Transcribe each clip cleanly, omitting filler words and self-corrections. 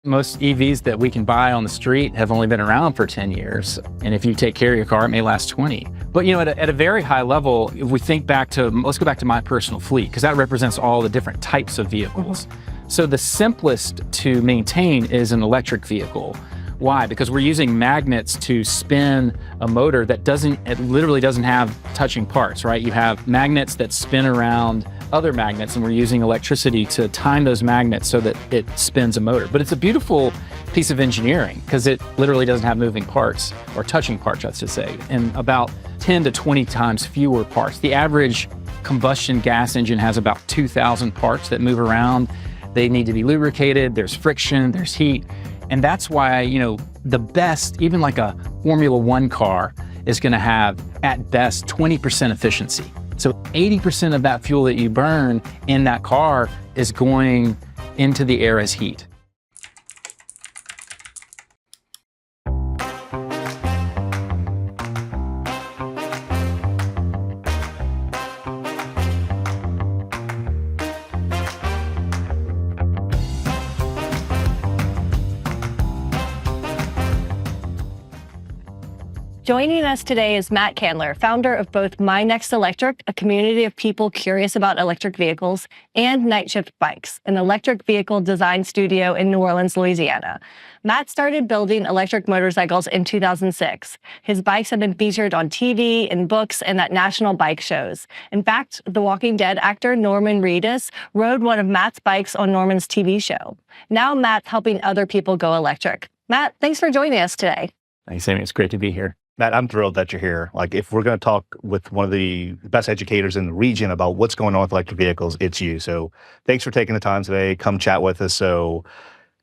Most EVs that we can buy on the street have only been around for 10 years. And if you take care of your car, it may last 20. But at a very high level, if we think back to, let's go back to my personal fleet, because that represents all the different types of vehicles. So the simplest to maintain is an electric vehicle. Why? Because we're using magnets to spin a motor that literally doesn't have touching parts, right? You have magnets that spin around other magnets, and we're using electricity to time those magnets so that it spins a motor. But it's a beautiful piece of engineering because it literally doesn't have moving parts, or touching parts, I should say, and about 10 to 20 times fewer parts. The average combustion gas engine has about 2,000 parts that move around. They need to be lubricated, there's friction, there's heat. And that's why, the best, even like a Formula One car, is gonna have, at best, 20% efficiency. So 80% of that fuel that you burn in that car is going into the air as heat. Joining us today is Matt Candler, founder of both My Next Electric, a community of people curious about electric vehicles, and Night Shift Bikes, an electric vehicle design studio in New Orleans, Louisiana. Matt started building electric motorcycles in 2006. His bikes have been featured on TV, in books, and at national bike shows. In fact, the Walking Dead actor Norman Reedus rode one of Matt's bikes on Norman's TV show. Now Matt's helping other people go electric. Matt, thanks for joining us today. Thanks, Amy. It's great to be here. Matt, I'm thrilled that you're here. Like, if we're going to talk with one of the best educators in the region about what's going on with electric vehicles, it's you. So thanks for taking the time today. Come chat with us. So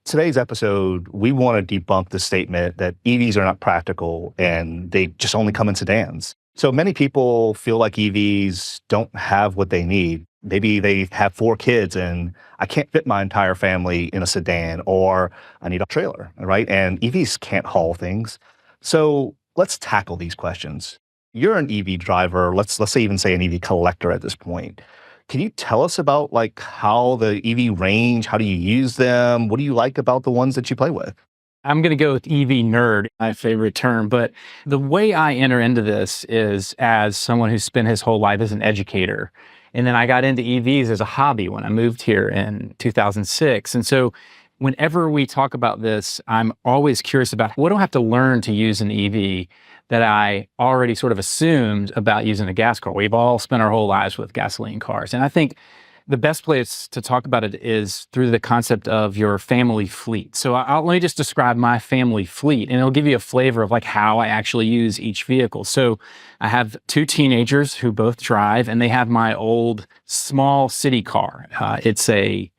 today's episode, we want to debunk the statement that EVs are not practical and they just only come in sedans. So many people feel like EVs don't have what they need. Maybe they have 4 kids and I can't fit my entire family in a sedan, or I need a trailer, right? And EVs can't haul things. So let's tackle these questions. You're an EV driver, let's say even say an EV collector at this point. Can you tell us about how the EV range, how do you use them? What do you like about the ones that you play with? I'm going to go with EV nerd, my favorite term, but the way I enter into this is as someone who spent his whole life as an educator. And then I got into EVs as a hobby when I moved here in 2006. And so whenever we talk about this, I'm always curious about what do I have to learn to use an EV that I already sort of assumed about using a gas car. We've all spent our whole lives with gasoline cars. And I think the best place to talk about it is through the concept of your family fleet. So let me just describe my family fleet, and it'll give you a flavor of how I actually use each vehicle. So I have 2 teenagers who both drive, and they have my old small city car. It's a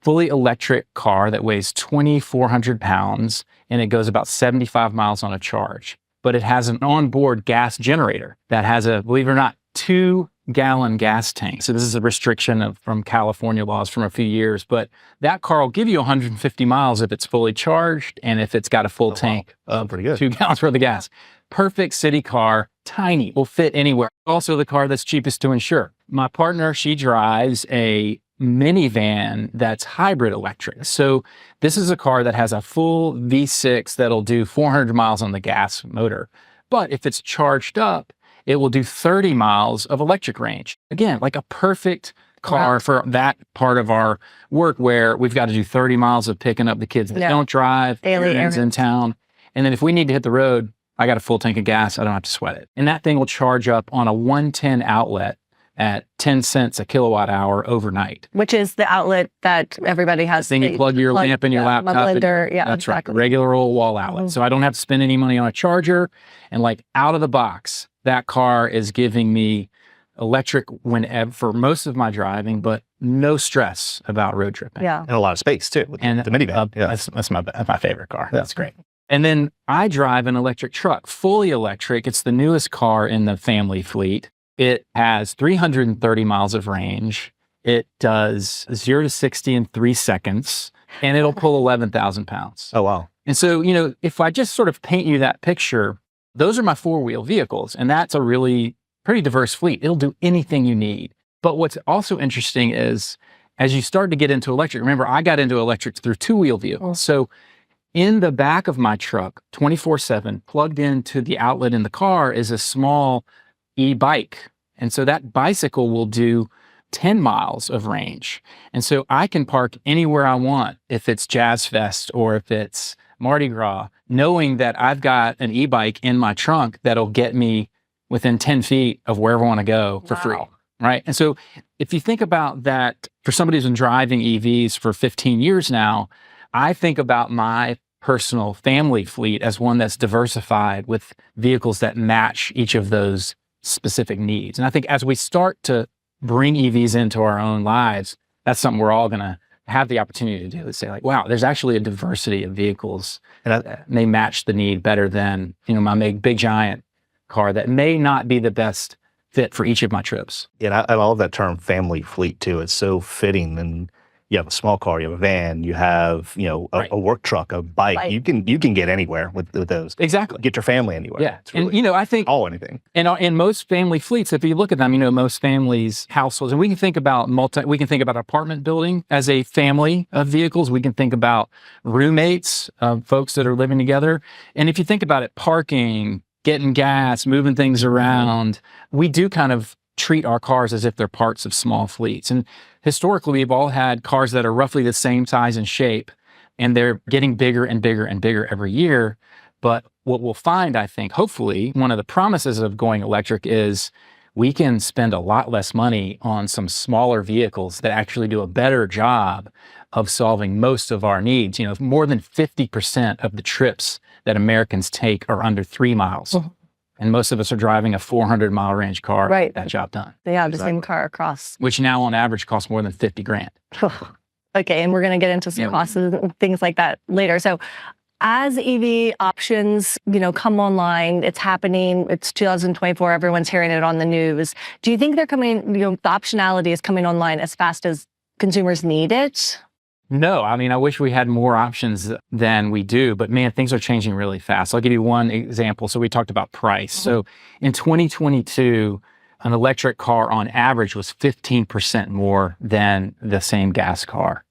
fully electric car that weighs 2,400 pounds, and it goes about 75 miles on a charge. But it has an onboard gas generator that has a, believe it or not, 2-gallon gas tank. So this is a restriction from California laws from a few years, but that car will give you 150 miles if it's fully charged and if it's got a full tank of 2 gallons worth of gas. Perfect city car, tiny, will fit anywhere. Also the car that's cheapest to insure. My partner, she drives a minivan that's hybrid electric. So this is a car that has a full V6 that'll do 400 miles on the gas motor. But if it's charged up, it will do 30 miles of electric range. Again, like a perfect car for that part of our work where we've got to do 30 miles of picking up the kids that don't drive, daily errands in town. And then if we need to hit the road, I got a full tank of gas. I don't have to sweat it. And that thing will charge up on a 110 outlet at 10 cents a kilowatt hour overnight. Which is the outlet that everybody has. Then you plug your lamp in your laptop. Blender, That's exactly right. Regular old wall outlet. So I don't have to spend any money on a charger. And out of the box, that car is giving me electric whenever for most of my driving, but no stress about road tripping. Yeah. And a lot of space too with the minivan. That's my favorite car. That's great. And then I drive an electric truck, fully electric. It's the newest car in the family fleet. It has 330 miles of range. It does 0 to 60 in 3 seconds, and it'll pull 11,000 pounds. Oh, wow. And so, if I just sort of paint you that picture, those are my 4-wheel vehicles, and that's a really pretty diverse fleet. It'll do anything you need. But what's also interesting is as you start to get into electric, remember, I got into electric through two-wheel vehicles. So in the back of my truck, 24/7, plugged into the outlet in the car is a small e-bike. And so that bicycle will do 10 miles of range. And so I can park anywhere I want, if it's Jazz Fest or if it's Mardi Gras, knowing that I've got an e-bike in my trunk that'll get me within 10 feet of wherever I want to go for free, right? And so if you think about that, for somebody who's been driving EVs for 15 years now, I think about my personal family fleet as one that's diversified with vehicles that match each of those specific needs. And I think as we start to bring EVs into our own lives, that's something we're all going to have the opportunity to do, to say like, wow, there's actually a diversity of vehicles and they match the need better than, my big giant car that may not be the best fit for each of my trips. Yeah, I love that term family fleet too. It's so fitting. And you have a small car, you have a van, you have, a work truck, a bike. You can get anywhere with those. Exactly. Get your family anywhere. Yeah. It's really, and I think anything. And in most family fleets, if you look at them, most families, households, and we can think about apartment building as a family of vehicles. We can think about roommates, folks that are living together. And if you think about it, parking, getting gas, moving things around, we do kind of treat our cars as if they're parts of small fleets. And historically, we've all had cars that are roughly the same size and shape, and they're getting bigger and bigger and bigger every year. But what we'll find, I think, hopefully, one of the promises of going electric is we can spend a lot less money on some smaller vehicles that actually do a better job of solving most of our needs. More than 50% of the trips that Americans take are under 3 miles. And most of us are driving a 400-mile range car to get that job done. They have the same car across. Which now on average costs more than $50,000. Okay, and we're going to get into some costs and things like that later. So as EV options, come online, it's happening, it's 2024, everyone's hearing it on the news. Do you think they're coming, the optionality is coming online as fast as consumers need it? No, I wish we had more options than we do, but man, things are changing really fast. I'll give you one example. So we talked about price. So in 2022, an electric car on average was 15% more than the same gas car.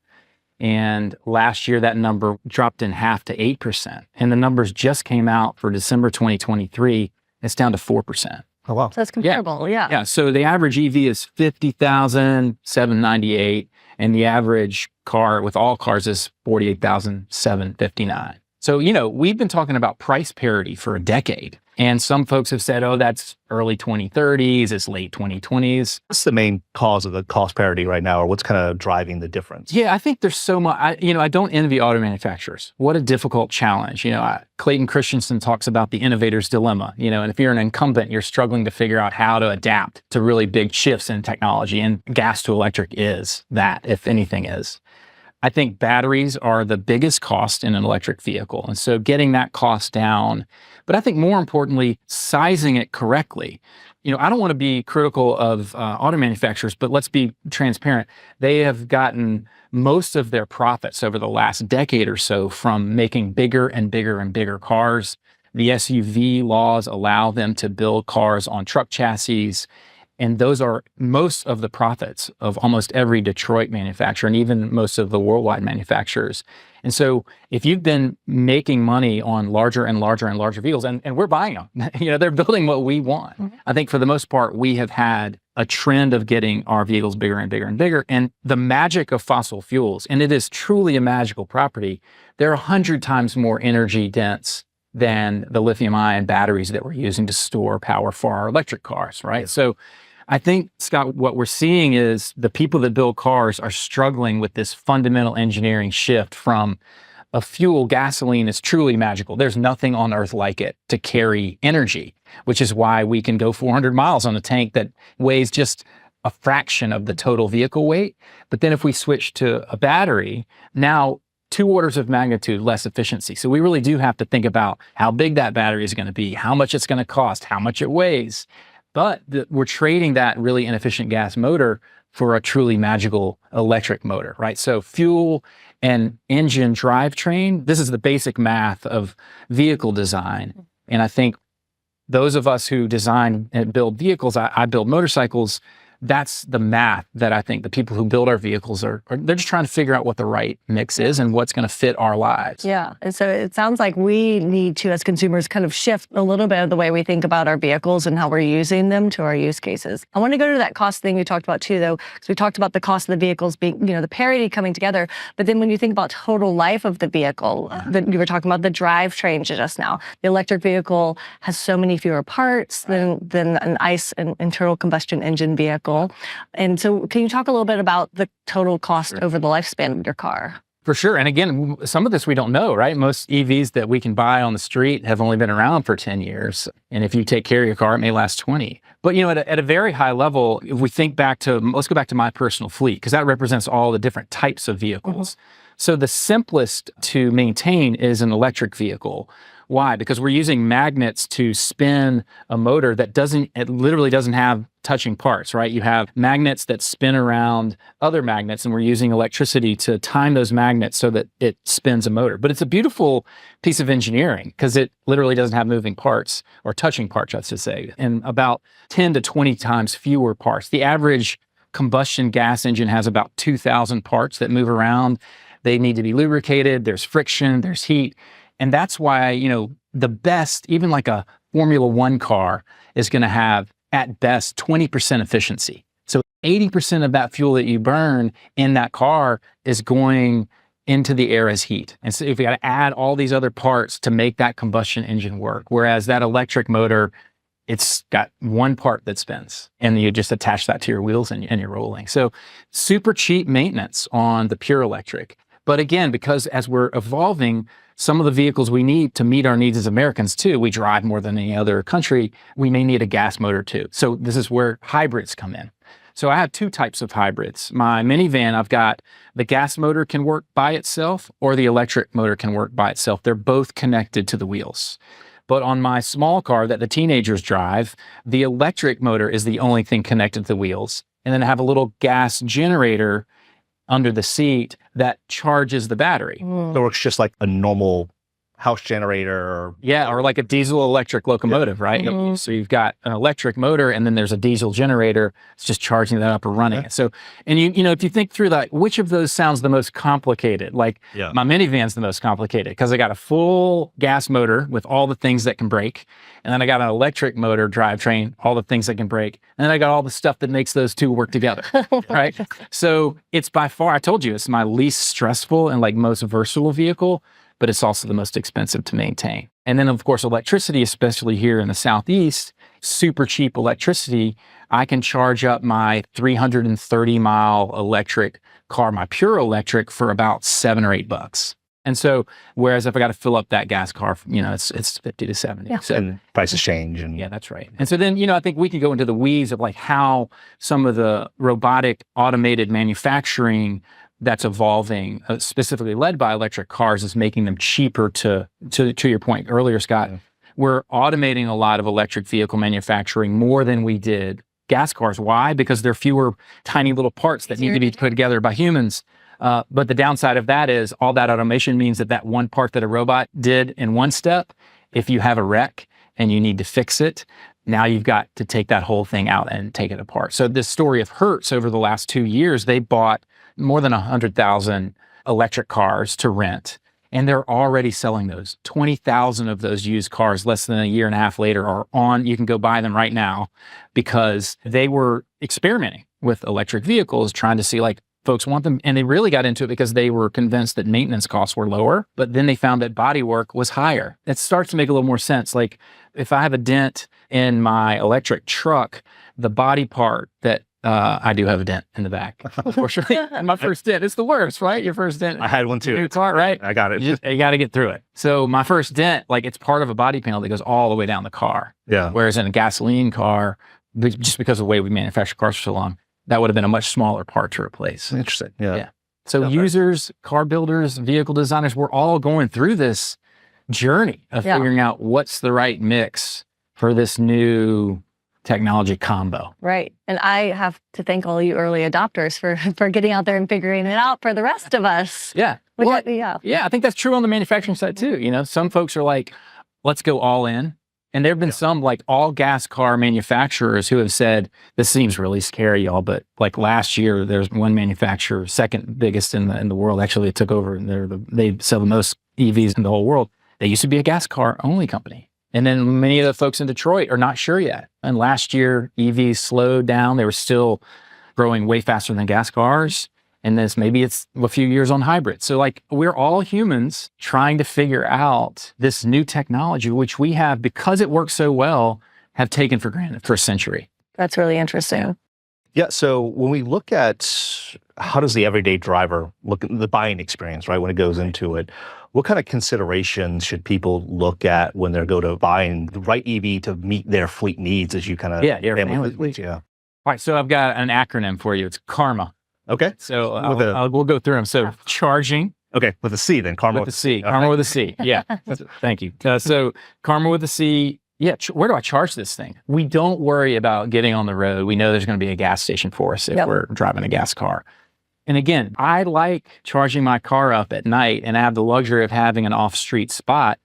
And last year, that number dropped in half to 8%. And the numbers just came out for December 2023. It's down to 4%. Oh, wow. So that's comparable, yeah. Yeah, so the average EV is $50,798, and the average car with all cars is $48,759. So, we've been talking about price parity for a decade. And some folks have said, oh, that's early 2030s, it's late 2020s. What's the main cause of the cost parity right now, or what's kind of driving the difference? Yeah, I think there's so much, I don't envy auto manufacturers. What a difficult challenge. Clayton Christensen talks about the innovator's dilemma, and if you're an incumbent, you're struggling to figure out how to adapt to really big shifts in technology, and gas to electric is that, if anything is. I think batteries are the biggest cost in an electric vehicle. And so getting that cost down, but I think more importantly, sizing it correctly. I don't want to be critical of auto manufacturers, but let's be transparent. They have gotten most of their profits over the last decade or so from making bigger and bigger and bigger cars. The SUV laws allow them to build cars on truck chassis. And those are most of the profits of almost every Detroit manufacturer and even most of the worldwide manufacturers. And so if you've been making money on larger and larger and larger vehicles, and we're buying them, they're building what we want. I think for the most part, we have had a trend of getting our vehicles bigger and bigger and bigger. And the magic of fossil fuels, and it is truly a magical property, they're 100 times more energy dense than the lithium-ion batteries that we're using to store power for our electric cars, right? Yes. So I think, Scott, what we're seeing is the people that build cars are struggling with this fundamental engineering shift from a fuel. Gasoline is truly magical. There's nothing on earth like it to carry energy, which is why we can go 400 miles on a tank that weighs just a fraction of the total vehicle weight. But then if we switch to a battery, now 2 orders of magnitude less efficiency. So we really do have to think about how big that battery is going to be, how much it's going to cost, how much it weighs. But we're trading that really inefficient gas motor for a truly magical electric motor, right? So fuel and engine drivetrain, this is the basic math of vehicle design. And I think those of us who design and build vehicles, I build motorcycles, that's the math that I think the people who build our vehicles they're just trying to figure out what the right mix is and what's going to fit our lives. Yeah. And so it sounds like we need to, as consumers, kind of shift a little bit of the way we think about our vehicles and how we're using them to our use cases. I want to go to that cost thing you talked about too, though, because we talked about the cost of the vehicles being, the parity coming together. But then when you think about total life of the vehicle, that you were talking about the drivetrain just now, the electric vehicle has so many fewer parts than an ICE and internal combustion engine vehicle. And so can you talk a little bit about the total cost over the lifespan of your car? For sure. And again, some of this we don't know, right? Most EVs that we can buy on the street have only been around for 10 years. And if you take care of your car, it may last 20. But, at a very high level, if we think back to, let's go back to my personal fleet, because that represents all the different types of vehicles. So the simplest to maintain is an electric vehicle. Why? Because we're using magnets to spin a motor that it literally doesn't have touching parts, right? You have magnets that spin around other magnets, and we're using electricity to time those magnets so that it spins a motor. But it's a beautiful piece of engineering because it literally doesn't have moving parts or touching parts, I should say, and about 10 to 20 times fewer parts. The average combustion gas engine has about 2,000 parts that move around. They need to be lubricated. There's friction, there's heat. And that's why, the best, even like a Formula One car, is going to have at best 20% efficiency. So 80% of that fuel that you burn in that car is going into the air as heat. And so if you got to add all these other parts to make that combustion engine work, whereas that electric motor, it's got one part that spins, and you just attach that to your wheels and you're rolling. So super cheap maintenance on the pure electric. But again, because as we're evolving, some of the vehicles we need to meet our needs as Americans too, we drive more than any other country, we may need a gas motor too. So this is where hybrids come in. So I have two types of hybrids. My minivan, I've got the gas motor can work by itself or the electric motor can work by itself. They're both connected to the wheels. But on my small car that the teenagers drive, the electric motor is the only thing connected to the wheels. And then I have a little gas generator under the seat that charges the battery. So it works just like a normal house generator. Or like a diesel electric locomotive, right? So you've got an electric motor and then there's a diesel generator. It's just charging that up or running it. So, and if you think through that, which of those sounds the most complicated? Like my minivan's the most complicated because I got a full gas motor with all the things that can break. And then I got an electric motor drivetrain, all the things that can break. And then I got all the stuff that makes those two work together, right? So it's by far, I told you, it's my least stressful and like most versatile vehicle, but it's also the most expensive to maintain. And then of course, electricity, especially here in the Southeast, super cheap electricity. I can charge up my 330-mile electric car, my pure electric, for about $7 or $8. And so, whereas if I got to fill up that gas car, it's 50 to 70. Yeah. So, and prices change. And yeah, that's right. And so then, I think we could go into the weeds of like how some of the robotic automated manufacturing that's evolving, specifically led by electric cars, is making them cheaper to your point earlier, Scott. We're automating a lot of electric vehicle manufacturing more than we did gas cars. Why? Because there are fewer tiny little parts that need to be put together by humans. But the downside of that is all that automation means that one part that a robot did in one step, if you have a wreck and you need to fix it, now you've got to take that whole thing out and take it apart. So this story of Hertz over the last 2 years, they bought more than 100,000 electric cars to rent. And they're already selling those. 20,000 of those used cars less than a year and a half later are on. You can go buy them right now because they were experimenting with electric vehicles, trying to see like folks want them. And they really got into it because they were convinced that maintenance costs were lower, but then they found that body work was higher. It starts to make a little more sense. Like if I have a dent in my electric truck, the body part that I do have a dent in the back, unfortunately. And my first dent, it's the worst, right? Your first dent. I had one too. New car, right? I got it. You got to get through it. So my first dent, like it's part of a body panel that goes all the way down the car. Yeah. Whereas in a gasoline car, just because of the way we manufacture cars for so long, that would have been a much smaller part to replace. Interesting. Yeah. So users, car builders, vehicle designers, we're all going through this journey of figuring out what's the right mix for this new technology combo. Right. And I have to thank all you early adopters for getting out there and figuring it out for the rest of us. Yeah. Well, I think that's true on the manufacturing side too. Some folks are like, let's go all in. And there have been some like all gas car manufacturers who have said, this seems really scary, y'all. But like last year, there's one manufacturer, second biggest in the world. Actually, it took over and they sell the most EVs in the whole world. They used to be a gas car only company. And then many of the folks in Detroit are not sure yet. And last year, EVs slowed down. They were still growing way faster than gas cars. And maybe it's a few years on hybrid. So like we're all humans trying to figure out this new technology, which we have, because it works so well, have taken for granted for a century. That's really interesting. Yeah. So when we look at how does the everyday driver look at the buying experience, right? When it goes into it, what kind of considerations should people look at when they're go to buying the right EV to meet their fleet needs as you kind of family fleet. Yeah. All right. So I've got an acronym for you. It's CARMA. Okay. So we'll go through them. So charging. Okay. With a C then. CARMA with a C. CARMA with a C. Yeah. Thank you. So CARMA with a C. Yeah. Where do I charge this thing? We don't worry about getting on the road. We know there's going to be a gas station for us if we're driving a gas car. And again, I like charging my car up at night and I have the luxury of having an off-street spot.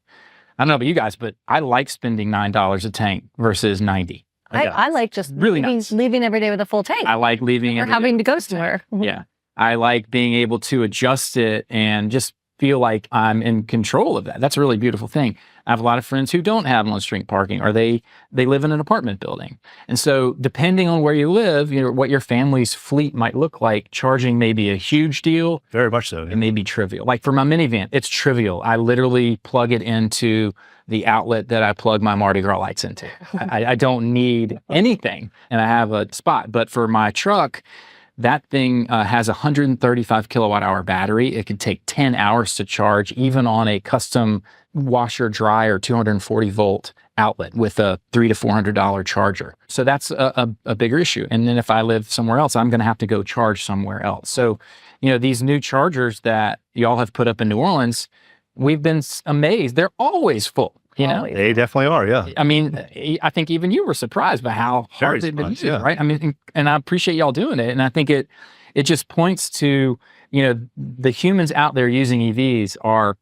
I don't know about you guys, but I like spending $9 a tank versus 90. I like just leaving every day with a full tank. I like leaving or having to go somewhere. Yeah. I like being able to adjust it and just feel like I'm in control of that. That's a really beautiful thing. I have a lot of friends who don't have on-street parking, or they live in an apartment building. And so depending on where you live, what your family's fleet might look like, charging may be a huge deal. Very much so. It may be trivial. Like for my minivan, it's trivial. I literally plug it into the outlet that I plug my Mardi Gras lights into. I don't need anything, and I have a spot. But for my truck, that thing has a 135 kilowatt hour battery. It can take 10 hours to charge, even on a custom washer dryer 240 volt outlet with a $300 to $400 charger. So that's a bigger issue. And then if I live somewhere else, I'm going to have to go charge somewhere else. So, these new chargers that y'all have put up in New Orleans, we've been amazed. They're always full. They definitely are. Yeah. I mean, I think even you were surprised by how hard they've been used, right? I mean, and I appreciate y'all doing it. And I think it just points to, the humans out there using EVs are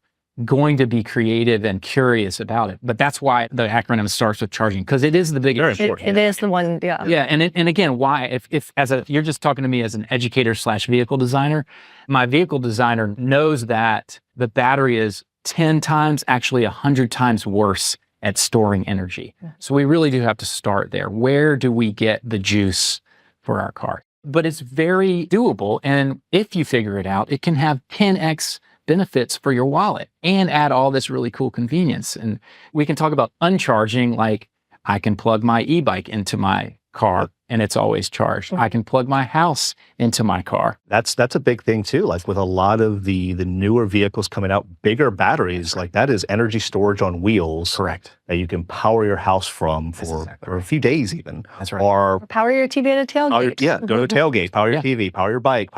going to be creative and curious about it. But that's why the acronym starts with charging, because it is the biggest. Very important. It is the one. Yeah. Yeah. And again, why, if you're just talking to me as an educator / vehicle designer, my vehicle designer knows that the battery is 10 times, actually 100 times worse at storing energy. So we really do have to start there. Where do we get the juice for our car? But it's very doable. And if you figure it out, it can have 10x benefits for your wallet and add all this really cool convenience. And we can talk about uncharging, like I can plug my e-bike into my car and it's always charged. I can plug my house into my car. That's a big thing too. Like with a lot of the newer vehicles coming out, bigger batteries, like that is energy storage on wheels. Correct. That you can power your house from for a few days even. That's right. Or power your TV at a tailgate. Go to a tailgate, power your TV, power your bike,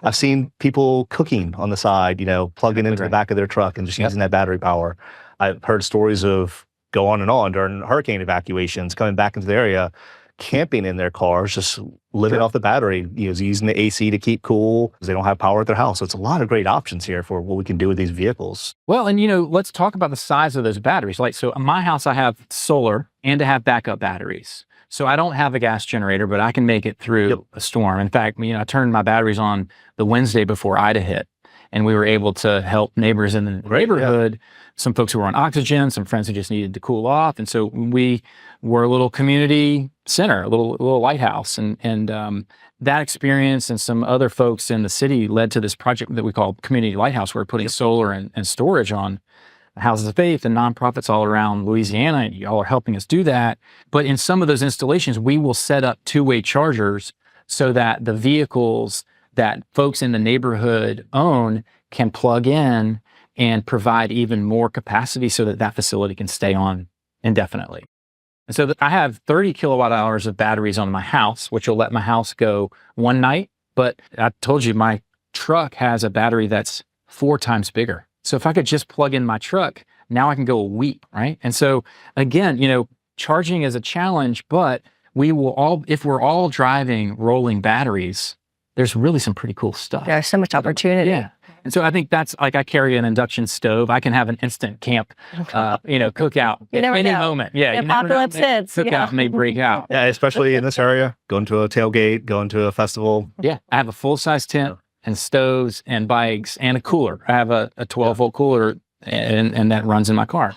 I've seen people cooking on the side, plugging into the back of their truck and just using that battery power. I've heard stories of go on and on during hurricane evacuations, coming back into the area, camping in their cars, just living off the battery, using the AC to keep cool because they don't have power at their house. So it's a lot of great options here for what we can do with these vehicles. Well, and let's talk about the size of those batteries. Like, so in my house, I have solar and I have backup batteries. So I don't have a gas generator, but I can make it through a storm. In fact, I turned my batteries on the Wednesday before Ida hit, and we were able to help neighbors in the neighborhood, some folks who were on oxygen, some friends who just needed to cool off. And so we were a little community center, a little lighthouse. And that experience and some other folks in the city led to this project that we call Community Lighthouse. We're putting solar and storage on houses of faith and nonprofits all around Louisiana. And y'all are helping us do that. But in some of those installations, we will set up two-way chargers so that the vehicles that folks in the neighborhood own can plug in and provide even more capacity so that facility can stay on indefinitely. And so I have 30 kilowatt hours of batteries on my house, which will let my house go one night. But I told you my truck has a battery that's 4 times bigger. So if I could just plug in my truck, now I can go a week, right? And so again, charging is a challenge, but if we're all driving rolling batteries, there's really some pretty cool stuff. There's so much opportunity. Yeah. And so I think that's like I carry an induction stove. I can have an instant camp, cookout You at never any know. moment. Yeah, The you never know. apocalypse hits. Cookout may break out. Yeah, especially in this area, going to a tailgate, going to a festival. Yeah, I have a full-size tent and stoves and bikes and a cooler. I have a 12-volt cooler, and that runs in my car.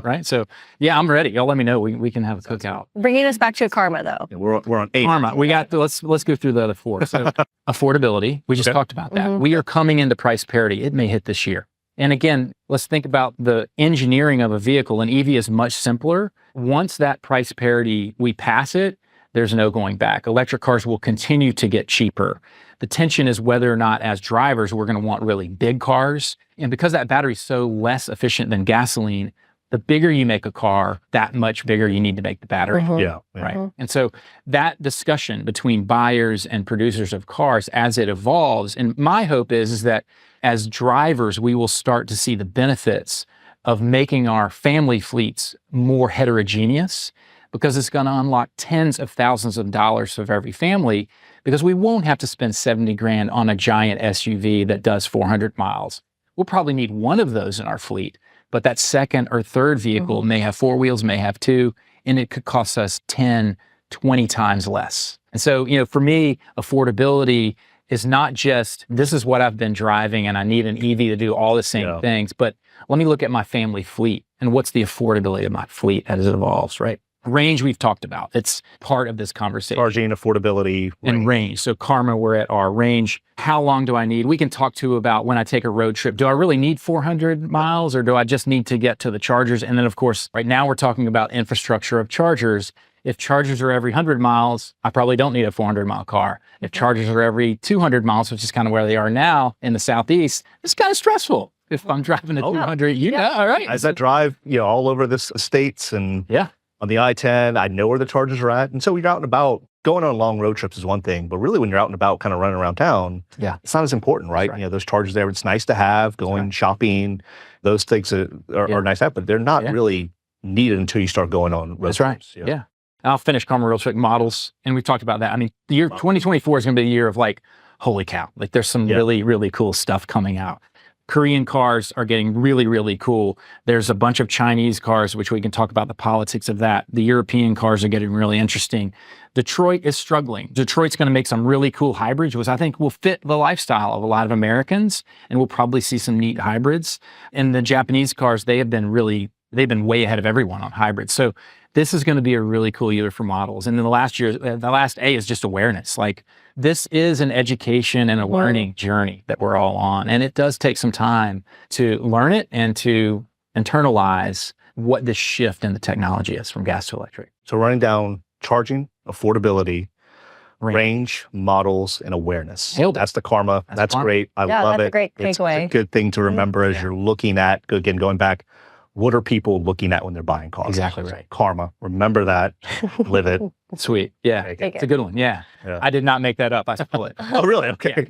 Right. So yeah, I'm ready. Y'all let me know. We can have a cookout. Bringing us back to CARMA, though. Yeah, we're on 8. CARMA. We got let's go through the other 4. So affordability. We just talked about that. We are coming into price parity. It may hit this year. And again, let's think about the engineering of a vehicle. An EV is much simpler. Once that price parity, we pass it, there's no going back. Electric cars will continue to get cheaper. The tension is whether or not as drivers, we're going to want really big cars. And because that battery is so less efficient than gasoline, the bigger you make a car, that much bigger you need to make the battery. Yeah. Right. And so that discussion between buyers and producers of cars as it evolves, and my hope is that as drivers, we will start to see the benefits of making our family fleets more heterogeneous, because it's going to unlock tens of thousands of dollars of every family, because we won't have to spend 70 grand on a giant SUV that does 400 miles. We'll probably need one of those in our fleet, but that second or third vehicle may have 4 wheels, may have 2, and it could cost us 10, 20 times less. And so, for me, affordability is not just, this is what I've been driving and I need an EV to do all the same things, but let me look at my family fleet and what's the affordability of my fleet as it evolves, right? Range we've talked about. It's part of this conversation. Charging, affordability, and range. So CARMA, we're at our range. How long do I need? We can talk to about when I take a road trip. Do I really need 400 miles or do I just need to get to the chargers? And then of course, right now we're talking about infrastructure of chargers. If chargers are every 100 miles, I probably don't need a 400-mile car. If chargers are every 200 miles, which is kind of where they are now in the Southeast, it's kind of stressful. If I'm driving a 200, all right. As I drive, all over this states and on the I-10, I know where the chargers are at. And so when you're out and about, going on long road trips is one thing, but really when you're out and about kind of running around town, it's not as important, right? Those chargers there, it's nice to have, going shopping, those things are nice to have, but they're not really needed until you start going on road trips. Yeah. I'll finish CARMA real quick. Models, and we've talked about that. I mean, the year 2024 is going to be a year of like, holy cow, like there's some really, really cool stuff coming out. Korean cars are getting really, really cool. There's a bunch of Chinese cars, which we can talk about the politics of that. The European cars are getting really interesting. Detroit is struggling. Detroit's going to make some really cool hybrids, which I think will fit the lifestyle of a lot of Americans, and we'll probably see some neat hybrids. And the Japanese cars, they've been way ahead of everyone on hybrids. So this is going to be a really cool year for models. And then the last A is just awareness. Like, this is an education and a learning journey that we're all on. And it does take some time to learn it and to internalize what this shift in the technology is from gas to electric. So running down charging, affordability, range, models, and awareness. That's the CARMA. That's great. I love it. That's a great takeaway. It's a good thing to remember as you're looking at, again, going back, what are people looking at when they're buying cars? Exactly right. CARMA. Remember that. Live it. Sweet. Yeah. It's a good one. Yeah. I did not make that up. I stole it. Oh, really? Okay.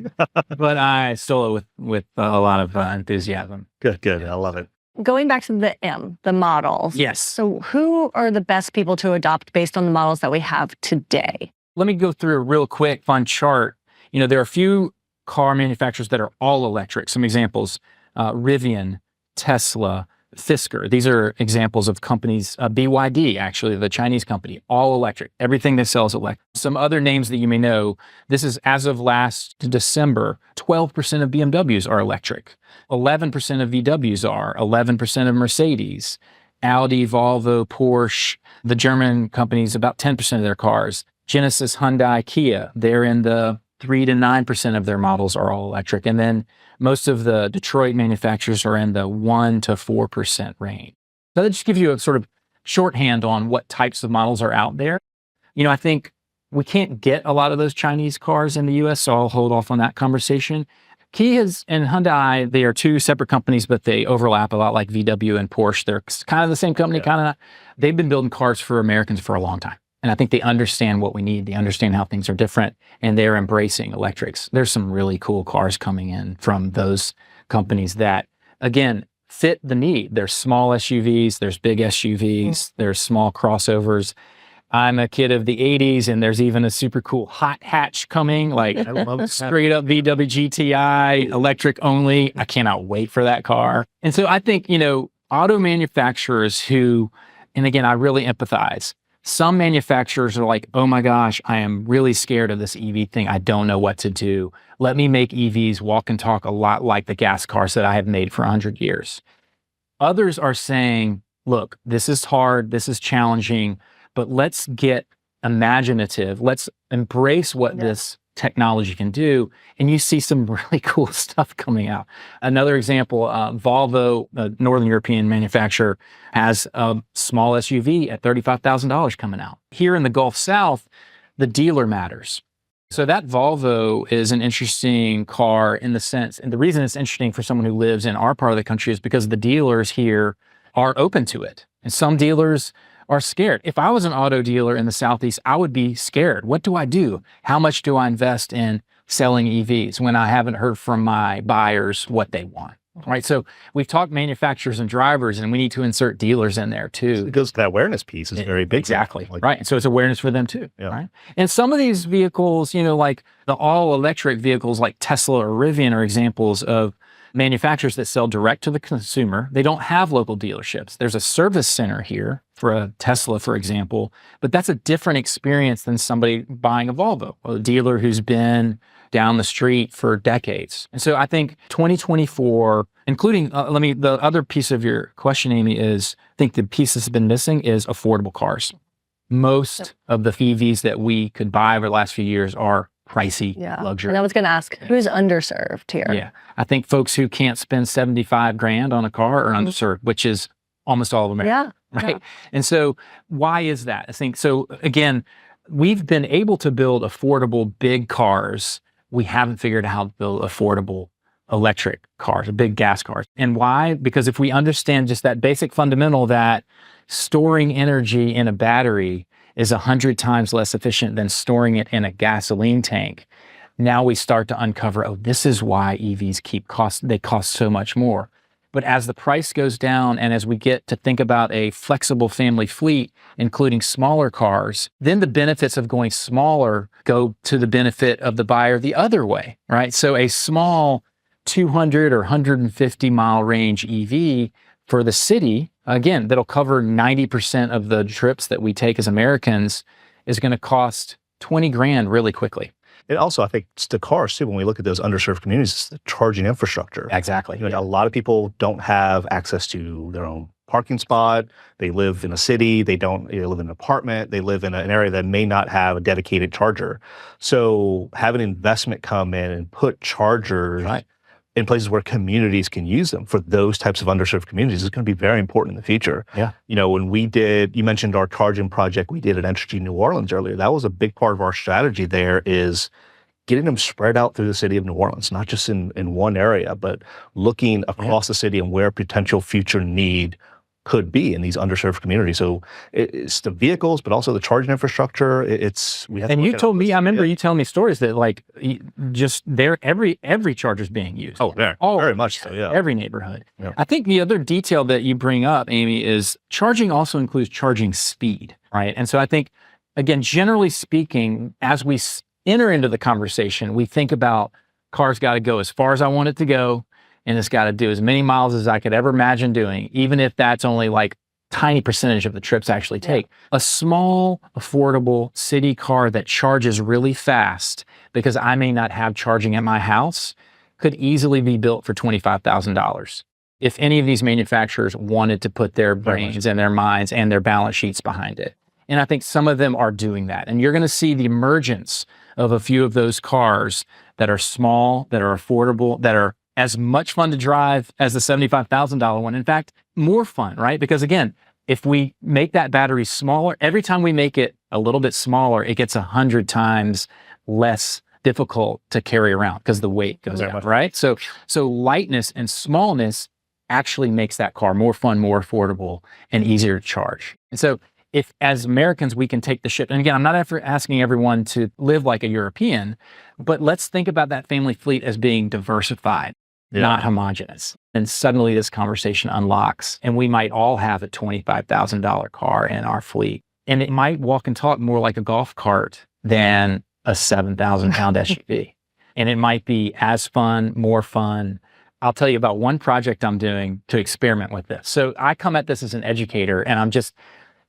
But I stole it with a lot of enthusiasm. Good. I love it. Going back to the M, the models. Yes. So who are the best people to adopt based on the models that we have today? Let me go through a real quick fun chart. There are a few car manufacturers that are all electric. Some examples, Rivian, Tesla, Fisker. These are examples of companies, BYD, actually, the Chinese company, all electric. Everything they sell is electric. Some other names that you may know, this is as of last December, 12% of BMWs are electric. 11% of VWs are, 11% of Mercedes, Audi, Volvo, Porsche. The German companies, about 10% of their cars. Genesis, Hyundai, Kia, they're in the 3 to 9% of their models are all electric. And then most of the Detroit manufacturers are in the 1 to 4% range. So that just gives you a sort of shorthand on what types of models are out there. I think we can't get a lot of those Chinese cars in the US, so I'll hold off on that conversation. Kia and Hyundai, they are two separate companies, but they overlap a lot like VW and Porsche. They're kind of the same company, kind of not. They've been building cars for Americans for a long time. And I think they understand what we need. They understand how things are different, and they're embracing electrics. There's some really cool cars coming in from those companies that, again, fit the need. There's small SUVs, there's big SUVs, there's small crossovers. I'm a kid of the 80s, and there's even a super cool hot hatch coming, like I love straight up VW GTI, electric only. I cannot wait for that car. And so I think, auto manufacturers who, and again, I really empathize. Some manufacturers are like, oh my gosh, I am really scared of this EV thing. I don't know what to do. Let me make EVs walk and talk a lot like the gas cars that I have made for 100 years. Others are saying, look, this is hard, this is challenging, but let's get imaginative. Let's embrace what this technology can do. And you see some really cool stuff coming out. Another example, Volvo, a Northern European manufacturer, has a small SUV at $35,000 coming out. Here in the Gulf South, the dealer matters. So that Volvo is an interesting car in the sense, and the reason it's interesting for someone who lives in our part of the country is because the dealers here are open to it. And some dealers are scared. If I was an auto dealer in the Southeast, I would be scared. What do I do? How much do I invest in selling EVs when I haven't heard from my buyers what they want? Right. So we've talked manufacturers and drivers, and we need to insert dealers in there too. Because that awareness piece is very big. Exactly. Right. And so it's awareness for them too. Yeah. Right. And some of these vehicles, like the all electric vehicles like Tesla or Rivian are examples of manufacturers that sell direct to the consumer. They don't have local dealerships. There's a service center here for a Tesla, for example, but that's a different experience than somebody buying a Volvo, a dealer who's been down the street for decades. And so I think 2024, including, the other piece of your question, Amy, is, I think the piece that's been missing is affordable cars. Most of the EVs that we could buy over the last few years are pricey luxury. And I was going to ask, who's underserved here? Yeah. I think folks who can't spend 75 grand on a car are underserved, which is almost all of America. Yeah. Right. And so why is that? I think, so again, we've been able to build affordable big cars. We haven't figured out how to build affordable electric cars, big gas cars. And why? Because if we understand just that basic fundamental that storing energy in a battery is 100 times less efficient than storing it in a gasoline tank, now we start to uncover, this is why EVs they cost so much more. But as the price goes down and as we get to think about a flexible family fleet, including smaller cars, then the benefits of going smaller go to the benefit of the buyer the other way, right? So a small 200 or 150 mile range EV for the city, again, that'll cover 90% of the trips that we take as Americans, is going to cost 20 grand really quickly. And also, I think it's the cars too, when we look at those underserved communities, it's the charging infrastructure. Exactly. A lot of people don't have access to their own parking spot. They live in a city. They live in an apartment. They live in an area that may not have a dedicated charger. So having investment come in and put chargers in places where communities can use them for those types of underserved communities is going to be very important in the future. Yeah. When you mentioned our charging project we did at Entergy New Orleans earlier, that was a big part of our strategy there, is getting them spread out through the city of New Orleans, not just in one area, but looking across the city and where potential future need could be in these underserved communities. So it's the vehicles, but also the charging infrastructure. And you told me, I remember you telling me stories that every charger is being used. Oh, very much so, yeah. Every neighborhood. Yeah. I think the other detail that you bring up, Amy, is charging also includes charging speed, right? And so I think, again, generally speaking, as we enter into the conversation, we think about cars got to go as far as I want it to go, and it's got to do as many miles as I could ever imagine doing, even if that's only like tiny percentage of the trips actually take. A small, affordable city car that charges really fast because I may not have charging at my house could easily be built for $25,000. If any of these manufacturers wanted to put their brains and their minds and their balance sheets behind it. And I think some of them are doing that. And you're going to see the emergence of a few of those cars that are small, that are affordable, that are as much fun to drive as the $75,000 one. In fact, more fun, right? Because again, if we make that battery smaller, every time we make it a little bit smaller, it gets 100 times less difficult to carry around because the weight goes down, right? So lightness and smallness actually makes that car more fun, more affordable, and easier to charge. And so if as Americans, we can take the shift, and again, I'm not asking everyone to live like a European, but let's think about that family fleet as being diversified, not homogenous. And suddenly this conversation unlocks, and we might all have a $25,000 car in our fleet And it might walk and talk more like a golf cart than a 7,000-pound SUV. And it might be as fun, more fun. I'll tell you about one project I'm doing to experiment with this. So I come at this as an educator, and I'm just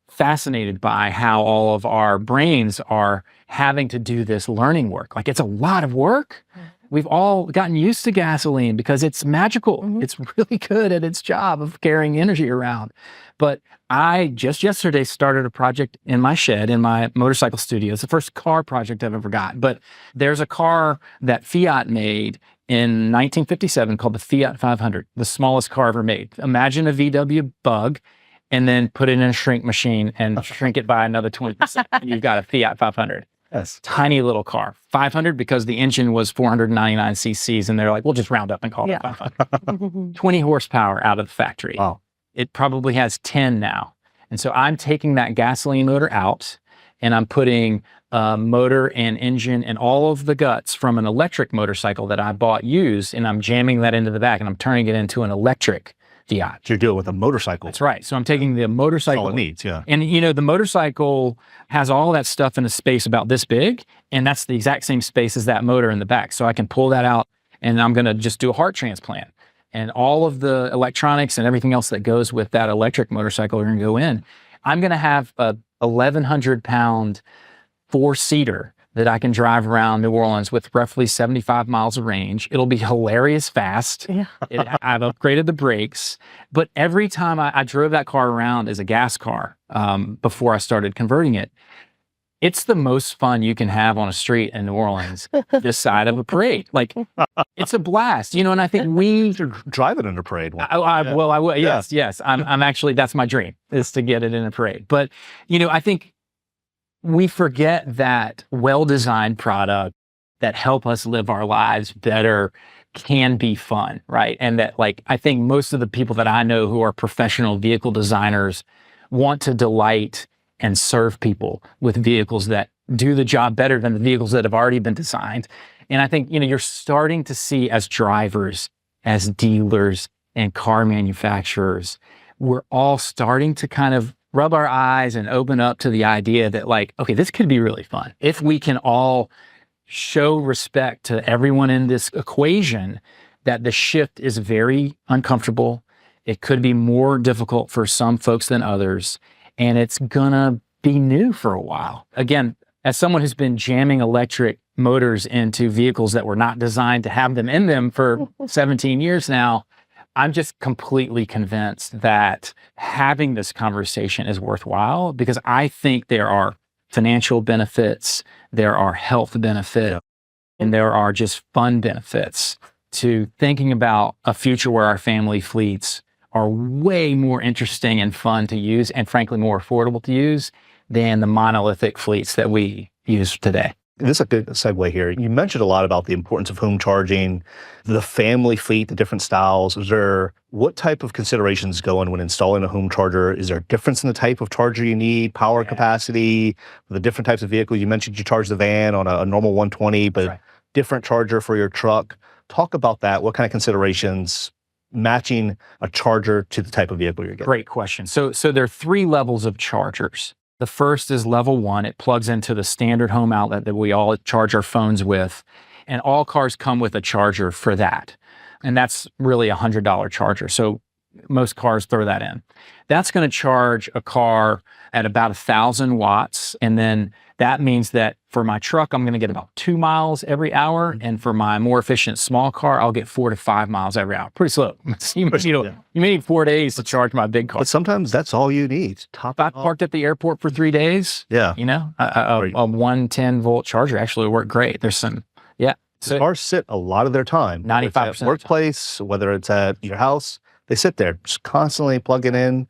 fascinated by how all of our brains are having to do this learning work. Like, it's a lot of work. We've all gotten used to gasoline because it's magical. It's really good at its job of carrying energy around. But I just yesterday started a project in my shed, in my motorcycle studio. It's the first car project I've ever got. But there's a car that Fiat made in 1957 called the Fiat 500, the smallest car ever made. Imagine a VW Bug and then put it in a shrink machine and shrink it by another 20%. You've got a Fiat 500. Yes. Tiny little car. 500 because the engine was 499 cc's, and they're like, we'll just round up and call it 500. 20 horsepower out of the factory. Wow. It probably has 10 now. And so I'm taking that gasoline motor out, and I'm putting motor and engine and all of the guts from an electric motorcycle that I bought used, and I'm jamming that into the back, and I'm turning it into an electric Fiat. You're dealing with a motorcycle. That's right. So I'm taking the motorcycle. That's all it needs, yeah. And the motorcycle has all that stuff in a space about this big, and that's the exact same space as that motor in the back. So I can pull that out, and I'm going to just do a heart transplant. And all of the electronics and everything else that goes with that electric motorcycle are going to go in. I'm going to have a 1,100-pound four-seater that I can drive around New Orleans with roughly 75 miles of range. It'll be hilarious fast. Yeah. I've upgraded the brakes. But every time I drove that car around as a gas car before I started converting it, it's the most fun you can have on a street in New Orleans, this side of a parade. Like, it's a blast, and I think we should drive it in a parade. Well, I will. Yes. I'm actually, that's my dream, is to get it in a parade. But, I think we forget that well-designed product that help us live our lives better can be fun, right? And that, I think most of the people that I know who are professional vehicle designers want to delight and serve people with vehicles that do the job better than the vehicles that have already been designed. And I think, you're starting to see, as drivers, as dealers, and car manufacturers, we're all starting to kind of rub our eyes and open up to the idea that, okay, this could be really fun. If we can all show respect to everyone in this equation, that the shift is very uncomfortable. It could be more difficult for some folks than others, and it's gonna be new for a while. Again, as someone who's been jamming electric motors into vehicles that were not designed to have them in them for 17 years now, I'm just completely convinced that having this conversation is worthwhile, because I think there are financial benefits, there are health benefits, and there are just fun benefits to thinking about a future where our family fleets are way more interesting and fun to use, and frankly more affordable to use, than the monolithic fleets that we use today. This is a good segue here. You mentioned a lot about the importance of home charging, the family fleet, the different styles. What type of considerations go in when installing a home charger? Is there a difference in the type of charger you need, power capacity, the different types of vehicles? You mentioned you charge the van on a normal 120, but different charger for your truck. Talk about that. What kind of considerations matching a charger to the type of vehicle you're getting? Great question. So there are 3 levels of chargers. The first is level 1. It plugs into the standard home outlet that we all charge our phones with. And all cars come with a charger for that. And that's really a $100 charger. So most cars throw that in. That's going to charge a car at about 1,000 watts. And then that means that for my truck, I'm going to get about 2 miles every hour. And for my more efficient small car, I'll get 4 to 5 miles every hour. Pretty slow. You may need 4 days to charge my big car. But sometimes that's all you need. If I parked at the airport for 3 days, a 110 volt charger actually worked great. There's some, So cars sit a lot of their time. 95% workplace, whether it's at your house, they sit there just constantly plugging in.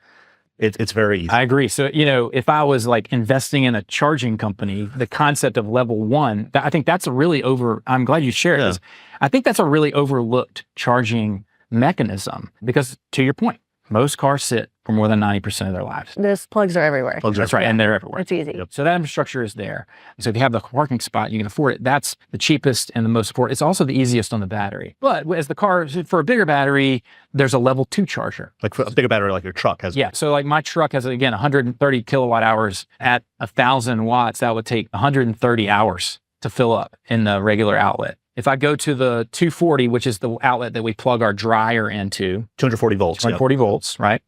It's very easy. I agree. So, if I was investing in a charging company, the concept of level 1, I think that's I'm glad you shared this. I think that's a really overlooked charging mechanism, because to your point, most cars sit for more than 90% of their lives. Those plugs are everywhere. Plugs are That's right. Yeah. And they're everywhere. It's easy. Yep. So that infrastructure is there. So if you have the parking spot, you can afford it. That's the cheapest and the most affordable. It's also the easiest on the battery. But as the car, for a bigger battery, there's a level 2 charger. Like for a bigger battery, like your truck has. Yeah. So like my truck has, again, 130 kilowatt hours at 1,000 watts. That would take 130 hours to fill up in the regular outlet. If I go to the 240, which is the outlet that we plug our dryer into, 240 volts. 240 volts, right?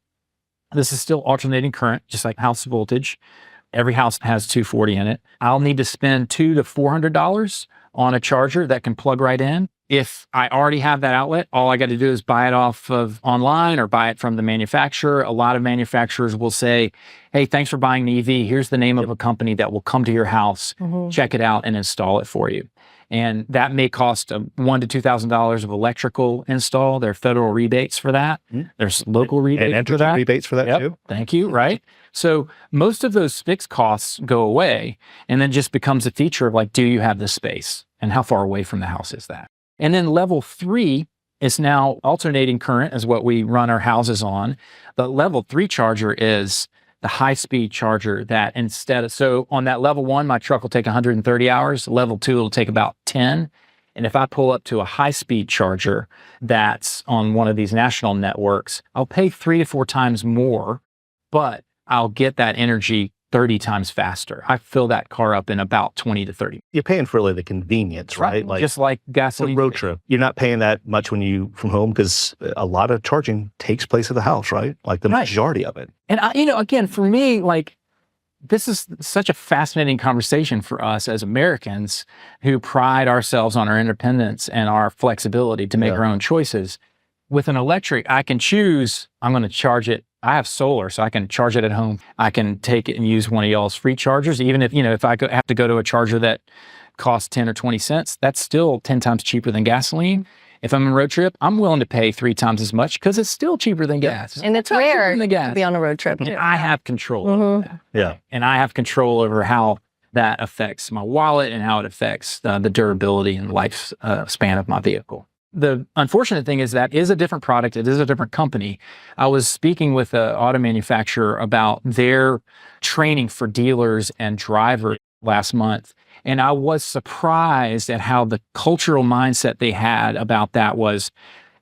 This is still alternating current, just like house voltage. Every house has 240 in it. I'll need to spend $200 to $400 on a charger that can plug right in. If I already have that outlet, all I got to do is buy it off of online or buy it from the manufacturer. A lot of manufacturers will say, hey, thanks for buying the EV. Here's the name of a company that will come to your house, check it out, and install it for you. And that may cost $1,000 to $2,000 of electrical install. There are federal rebates for that. There's local rebates and for that. rebates for that Yep. too. Thank you. Right. So most of those fixed costs go away and then just becomes a feature of like, do you have the space and how far away from the house is that? And then level 3 is now alternating current is what we run our houses on. The level 3 charger is the high-speed charger that instead of, so on that level 1, my truck will take 130 hours. Level 2, it'll take about 10. And if I pull up to a high-speed charger that's on one of these national networks, I'll pay 3 to 4 times more, but I'll get that energy 30 times faster. I fill that car up in about 20 to 30. You're paying for really the convenience, right? Like just like for gasoline. road trip. You're not paying that much when you from home because a lot of charging takes place at the house, right? Like the majority of it. And I, again, for me, like this is such a fascinating conversation for us as Americans who pride ourselves on our independence and our flexibility to make our own choices. With an electric, I can choose, I'm going to charge it. I have solar, so I can charge it at home. I can take it and use one of y'all's free chargers. Even if, if I have to go to a charger that costs 10 or 20 cents, that's still 10 times cheaper than gasoline. If I'm on a road trip, I'm willing to pay 3 times as much because it's still cheaper than gas. And it's rare to be on a road trip. And I have control over that. Yeah. And I have control over how that affects my wallet and how it affects the durability and life span of my vehicle. The unfortunate thing is that is a different product. It is a different company. I was speaking with an auto manufacturer about their training for dealers and drivers last month. And I was surprised at how the cultural mindset they had about that was,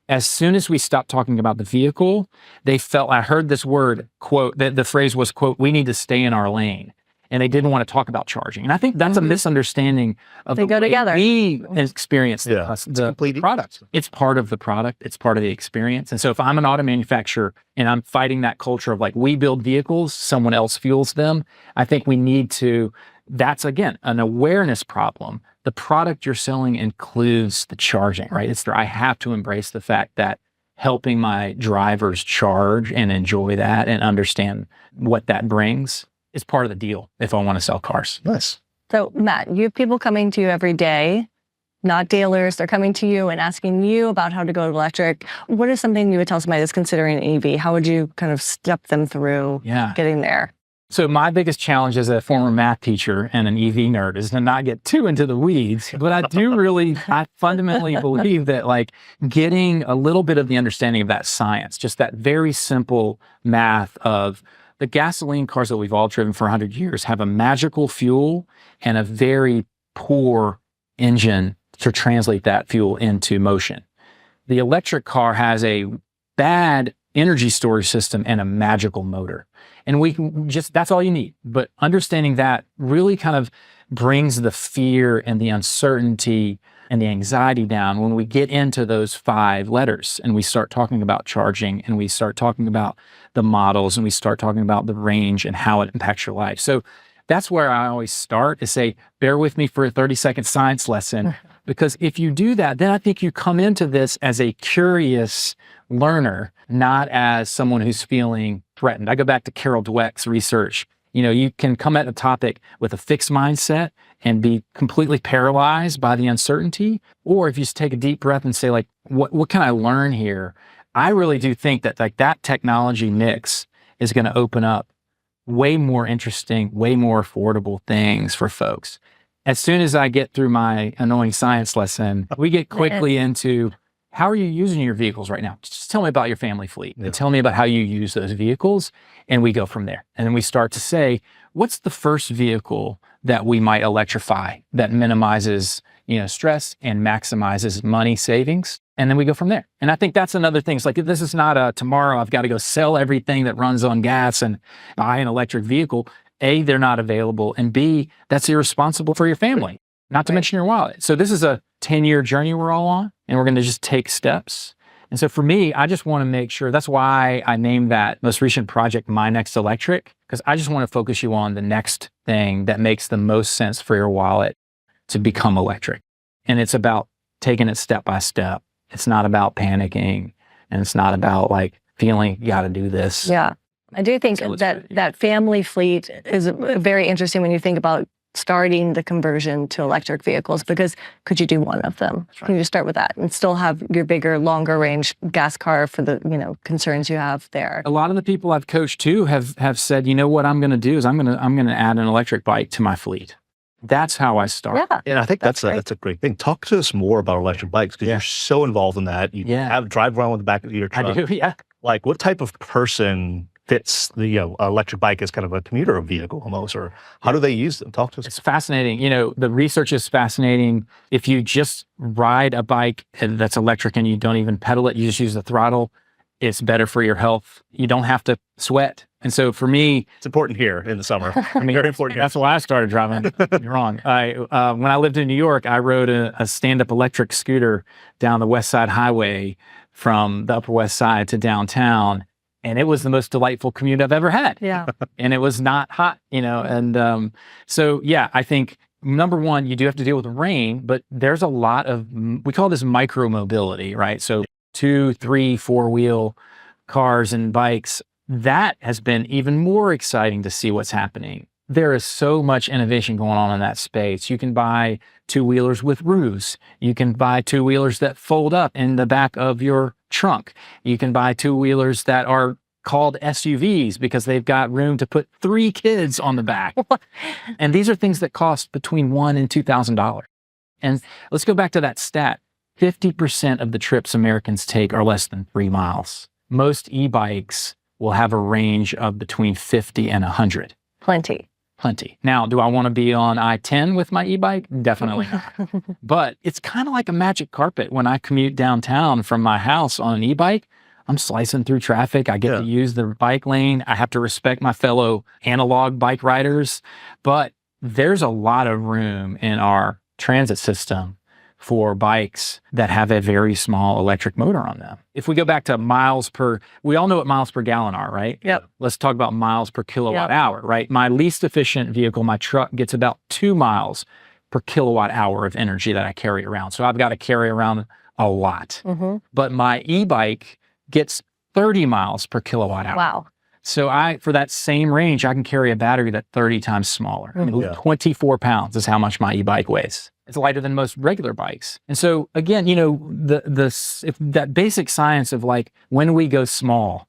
as soon as we stopped talking about the vehicle, they felt, I heard this word, quote, the phrase was, quote, we need to stay in our lane. And they didn't want to talk about charging. And I think that's a misunderstanding of They go together. We experience the product. It's part of the product. It's part of the experience. And so if I'm an auto manufacturer and I'm fighting that culture of like, we build vehicles, someone else fuels them, I think we need to, that's again, an awareness problem. The product you're selling includes the charging, right? I have to embrace the fact that helping my drivers charge and enjoy that and understand what that brings is part of the deal if I want to sell cars. Nice. So Matt, you have people coming to you every day, not dealers. They're coming to you and asking you about how to go to electric. What is something you would tell somebody that's considering an EV? How would you kind of step them through getting there? So my biggest challenge as a former math teacher and an EV nerd is to not get too into the weeds, but I fundamentally believe that like getting a little bit of the understanding of that science, just that very simple math of the gasoline cars that we've all driven for 100 years have a magical fuel and a very poor engine to translate that fuel into motion. The electric car has a bad energy storage system and a magical motor. And that's all you need. But understanding that really kind of brings the fear and the uncertainty and the anxiety down when we get into those 5 letters and we start talking about charging and we start talking about the models and we start talking about the range and how it impacts your life. So that's where I always start is say, bear with me for a 30-second science lesson, because if you do that, then I think you come into this as a curious learner, not as someone who's feeling threatened. I go back to Carol Dweck's research. You can come at a topic with a fixed mindset and be completely paralyzed by the uncertainty. Or if you just take a deep breath and say, like, what can I learn here? I really do think that like that technology mix is going to open up way more interesting, way more affordable things for folks. As soon as I get through my annoying science lesson, we get quickly into how are you using your vehicles right now? Just tell me about your family fleet Yeah. and tell me about how you use those vehicles. And we go from there. And then we start to say, what's the first vehicle that we might electrify that minimizes, stress and maximizes money savings? And then we go from there. And I think that's another thing. It's like, this is not a tomorrow I've got to go sell everything that runs on gas and buy an electric vehicle. A, they're not available. And B, that's irresponsible for your family, not to mention your wallet. So this is a 10-year journey we're all on, and we're going to just take steps. And so for me, I just want to make sure, that's why I named that most recent project My Next Electric, because I just want to focus you on the next thing that makes the most sense for your wallet to become electric. And it's about taking it step by step. It's not about panicking, and it's not about like feeling you got to do this. Yeah. I do think that family fleet is very interesting when you think about starting the conversion to electric vehicles, because could you do one of them? That's right. Can you start with that and still have your bigger, longer range gas car for the, concerns you have there? A lot of the people I've coached too have said, what I'm going to do is I'm going to add an electric bike to my fleet. That's how I start. Yeah. And I think that's a great thing. Talk to us more about electric bikes, because you're so involved in that. You drive around with the back of your truck. I do, yeah. Like, what type of person fits the electric bike as kind of a commuter vehicle almost, or how do they use them? Talk to us. It's fascinating. The research is fascinating. If you just ride a bike that's electric and you don't even pedal it, you just use the throttle, it's better for your health. You don't have to sweat. And so for me, it's important here in the summer. Very important here. That's why I started driving. You're wrong. When I lived in New York, I rode a stand-up electric scooter down the West Side Highway from the Upper West Side to downtown. And it was the most delightful commute I've ever had. Yeah. And it was not hot, And so, yeah, I think number one, you do have to deal with the rain, but there's a lot of, we call this micro mobility, right? So 2, 3, 4-wheel cars and bikes, that has been even more exciting to see what's happening. There is so much innovation going on in that space. You can buy 2-wheelers with roofs. You can buy 2-wheelers that fold up in the back of your trunk. You can buy 2-wheelers that are called SUVs because they've got room to put 3 kids on the back. And these are things that cost between $1,000 and $2,000. And let's go back to that stat. 50% of the trips Americans take are less than 3 miles. Most e-bikes will have a range of between 50 and 100. Plenty. Now, do I want to be on I-10 with my e-bike? Definitely not. But it's kind of like a magic carpet. When I commute downtown from my house on an e-bike, I'm slicing through traffic. I get to use the bike lane. I have to respect my fellow analog bike riders. But there's a lot of room in our transit system for bikes that have a very small electric motor on them. If we go back to we all know what miles per gallon are, right? Yep. Let's talk about miles per kilowatt hour, right? My least efficient vehicle, my truck, gets about 2 miles per kilowatt hour of energy that I carry around. So I've got to carry around a lot. Mm-hmm. But my e-bike gets 30 miles per kilowatt hour. Wow. So for that same range, I can carry a battery that's 30 times smaller. Mm-hmm. 24 pounds is how much my e-bike weighs. It's lighter than most regular bikes. And so again, if that basic science of like when we go small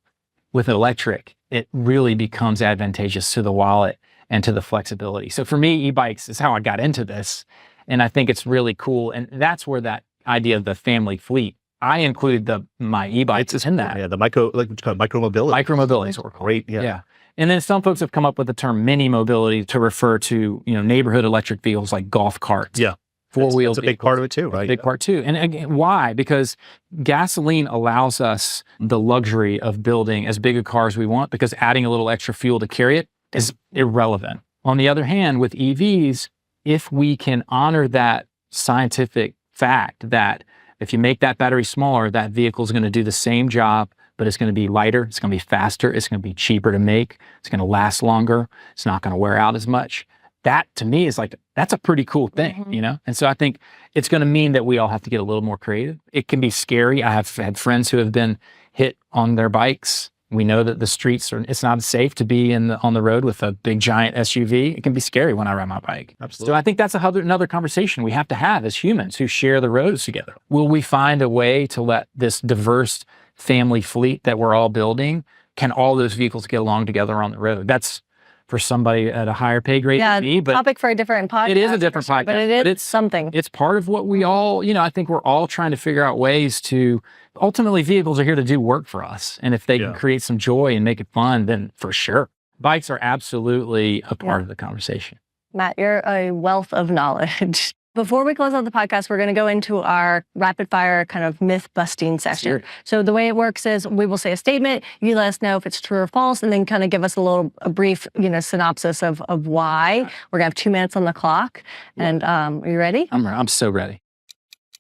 with electric, it really becomes advantageous to the wallet and to the flexibility. So for me, e-bikes is how I got into this. And I think it's really cool. And that's where that idea of the family fleet, I included my e-bikes in that. Yeah, the micro mobility. Micro mobility is what we're called. Great. Yeah. And then some folks have come up with the term mini mobility to refer to, neighborhood electric vehicles like golf carts. Yeah. 4-wheel. That's a big part of it too, right? Big part too. And again, why? Because gasoline allows us the luxury of building as big a car as we want, because adding a little extra fuel to carry it is irrelevant. On the other hand, with EVs, if we can honor that scientific fact that if you make that battery smaller, that vehicle is going to do the same job, but it's going to be lighter, it's going to be faster, it's going to be cheaper to make, it's going to last longer, it's not going to wear out as much. That to me is like, that's a pretty cool thing, And so I think it's going to mean that we all have to get a little more creative. It can be scary. I have had friends who have been hit on their bikes. We know that the streets it's not safe to be on the road with a big giant SUV. It can be scary when I ride my bike. Absolutely. So I think that's another conversation we have to have as humans who share the roads together. Will we find a way to let this diverse family fleet that we're all building, can all those vehicles get along together on the road? That's for somebody at a higher pay grade than me. But topic for a different podcast. it is a different podcast, but it's something. It's part of what we all, I think we're all trying to figure out ways to, ultimately vehicles are here to do work for us. And if they can create some joy and make it fun, then for sure. Bikes are absolutely a part of the conversation. Matt, you're a wealth of knowledge. Before we close out the podcast, we're going to go into our rapid fire kind of myth busting session. Sure. So the way it works is we will say a statement, you let us know if it's true or false, and then kind of give us a brief, synopsis of why. We're going to have 2 minutes on the clock. And are you ready? I'm so ready.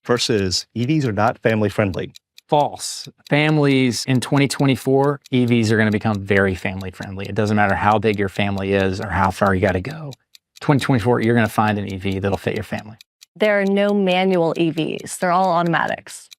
First is EVs are not family friendly. False. Families in 2024, EVs are going to become very family friendly. It doesn't matter how big your family is or how far you got to go. 2024, you're going to find an EV that'll fit your family. There are no manual EVs. They're all automatics.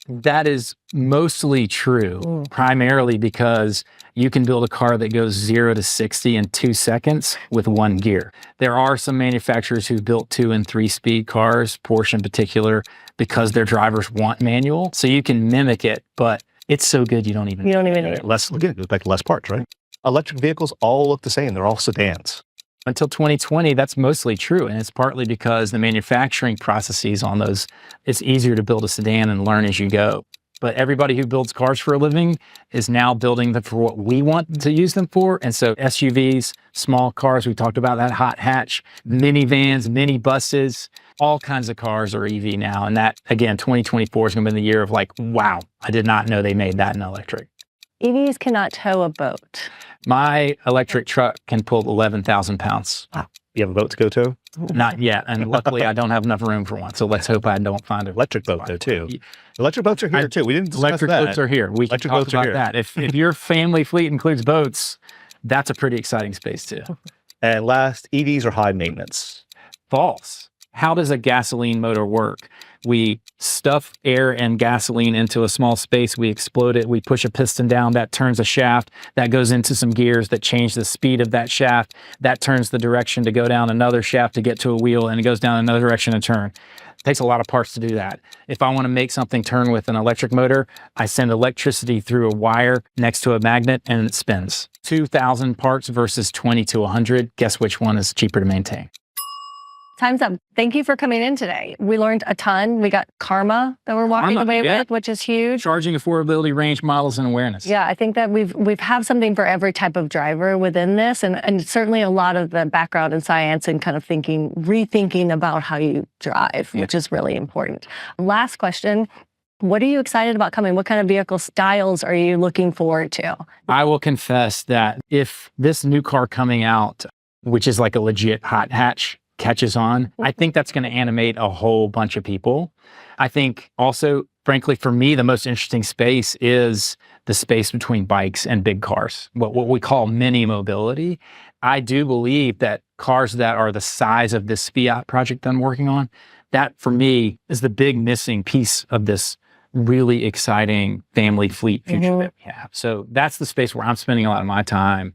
That is mostly true, primarily because you can build a car that goes 0 to 60 in 2 seconds with 1 gear. There are some manufacturers who built 2 and 3 speed cars, Porsche in particular, because their drivers want manual. So you can mimic it, but it's so good you don't even need it. Again, it goes back to less parts, right? Electric vehicles all look the same. They're all sedans. Until 2020, that's mostly true. And it's partly because the manufacturing processes on those, it's easier to build a sedan and learn as you go. But everybody who builds cars for a living is now building them for what we want to use them for. And so SUVs, small cars, we talked about that, hot hatch, minivans, mini buses, all kinds of cars are EV now. And that, again, 2024 is going to be the year of like, wow, I did not know they made that in electric. EVs cannot tow a boat. My electric truck can pull 11,000 pounds. Wow. You have a boat to go to? Not yet. And luckily, I don't have enough room for one. So let's hope I don't find an electric boat, though, too. Electric boats are here, too. We didn't discuss electric that. boats are here. We can talk about that. If your family fleet includes boats, that's a pretty exciting space, too. And last, EVs are high maintenance. False. How does a gasoline motor work? We stuff air and gasoline into a small space, we explode it, we push a piston down, that turns a shaft, that goes into some gears that change the speed of that shaft, that turns the direction to go down another shaft to get to a wheel, and it goes down another direction and turn. It takes a lot of parts to do that. If I want to make something turn with an electric motor, I send electricity through a wire next to a magnet and it spins. 2,000 parts versus 20 to 100. Guess which one is cheaper to maintain? Time's up. Thank you for coming in today. We learned a ton. We got CARMA that we're walking away with, which is huge. Charging, affordability, range, models, and awareness. Yeah, I think that we've have something for every type of driver within this, and certainly a lot of the background in science and kind of rethinking about how you drive, which is really important. Last question. What are you excited about coming? What kind of vehicle styles are you looking forward to? I will confess that if this new car coming out, which is like a legit hot hatch, catches on, I think that's going to animate a whole bunch of people. I think also, frankly, for me, the most interesting space is the space between bikes and big cars, what we call mini mobility. I do believe that cars that are the size of this Fiat project I'm working on, that for me is the big missing piece of this really exciting family fleet future that we have. So that's the space where I'm spending a lot of my time.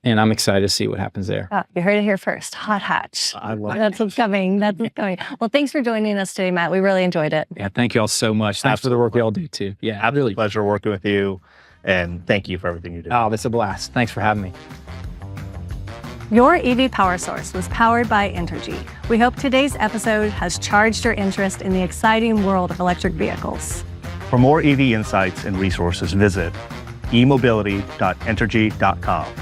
And I'm excited to see what happens there. You heard it here first. Hot hatch. I love it. That's what's coming. That's what's coming. Well, thanks for joining us today, Matt. We really enjoyed it. Yeah, thank you all so much. Thanks for the work y'all do too. Yeah, Absolutely. Pleasure working with you. And thank you for everything you do. Oh, that's a blast. Thanks for having me. Your EV Power Source was powered by Entergy. We hope today's episode has charged your interest in the exciting world of electric vehicles. For more EV insights and resources, visit emobility.entergy.com.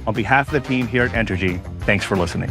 On behalf of the team here at Entergy, thanks for listening.